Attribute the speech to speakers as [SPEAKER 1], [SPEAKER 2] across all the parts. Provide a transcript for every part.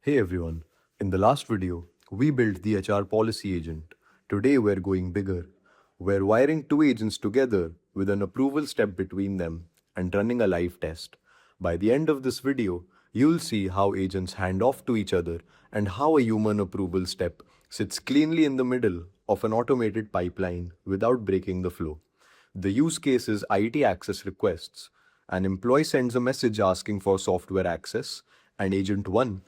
[SPEAKER 1] Hey everyone, in the last video, we built the HR policy agent. Today we're going bigger. We're wiring two agents together with an approval step between them and running a live test. By the end of this video, you'll see how agents hand off to each other and how a human approval step sits cleanly in the middle of an automated pipeline without breaking the flow. The use case is IT access requests. An employee sends a message asking for software access, and Agent 1,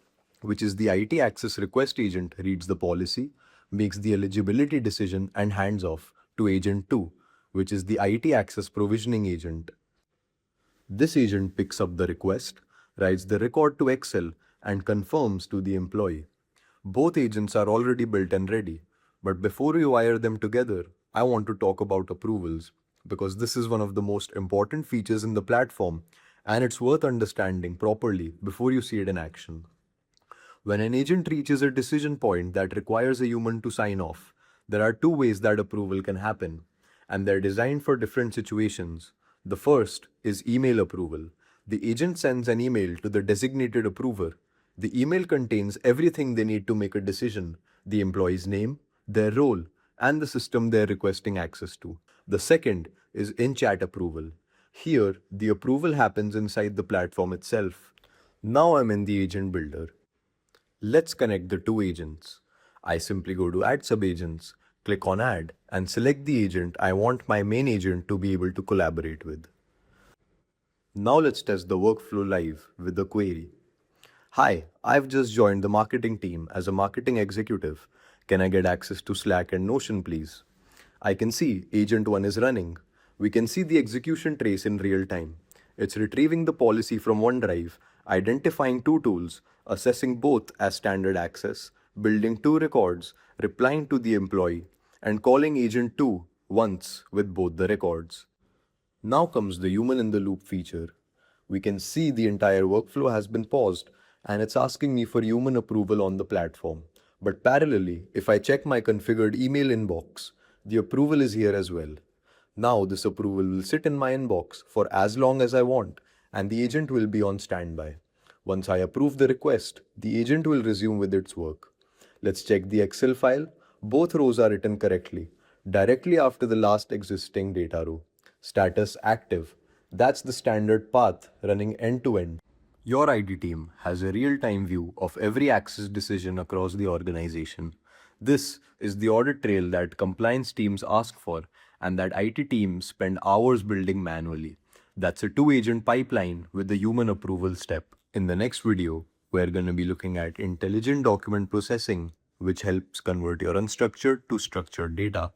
[SPEAKER 1] which is the IT access request agent, reads the policy, makes the eligibility decision, and hands off to Agent 2, which is the IT access provisioning agent. This agent picks up the request, writes the record to Excel, and confirms to the employee. Both agents are already built and ready, but before we wire them together, I want to talk about approvals because this is one of the most important features in the platform and it's worth understanding properly before you see it in action. When an agent reaches a decision point that requires a human to sign off, there are two ways that approval can happen, and they're designed for different situations. The first is email approval. The agent sends an email to the designated approver. The email contains everything they need to make a decision: the employee's name, their role, and the system they're requesting access to. The second is in chat approval. Here, the approval happens inside the platform itself. Now I'm in the agent builder. Let's connect the two agents. I simply go to Add Subagents, click on Add, and select the agent I want my main agent to be able to collaborate with. Now let's test the workflow live with the query. Hi, I've just joined the marketing team as a marketing executive. Can I get access to Slack and Notion, please? I can see Agent 1 is running. We can see the execution trace in real time. It's retrieving the policy from OneDrive, identifying two tools, assessing both as standard access, building two records, replying to the employee, and calling Agent 2 once with both the records. Now comes the human in the loop feature. We can see the entire workflow has been paused and it's asking me for human approval on the platform. But parallelly, if I check my configured email inbox, the approval is here as well. Now this approval will sit in my inbox for as long as I want and the agent will be on standby. Once I approve the request, the agent will resume with its work. Let's check the Excel file. Both rows are written correctly, directly after the last existing data row. Status active. That's the standard path running end to end. Your ID team has a real-time view of every access decision across the organization. This is the audit trail that compliance teams ask for and that IT teams spend hours building manually. That's a two-agent pipeline with the human approval step. In the next video, we're going to be looking at intelligent document processing, which helps convert your unstructured to structured data.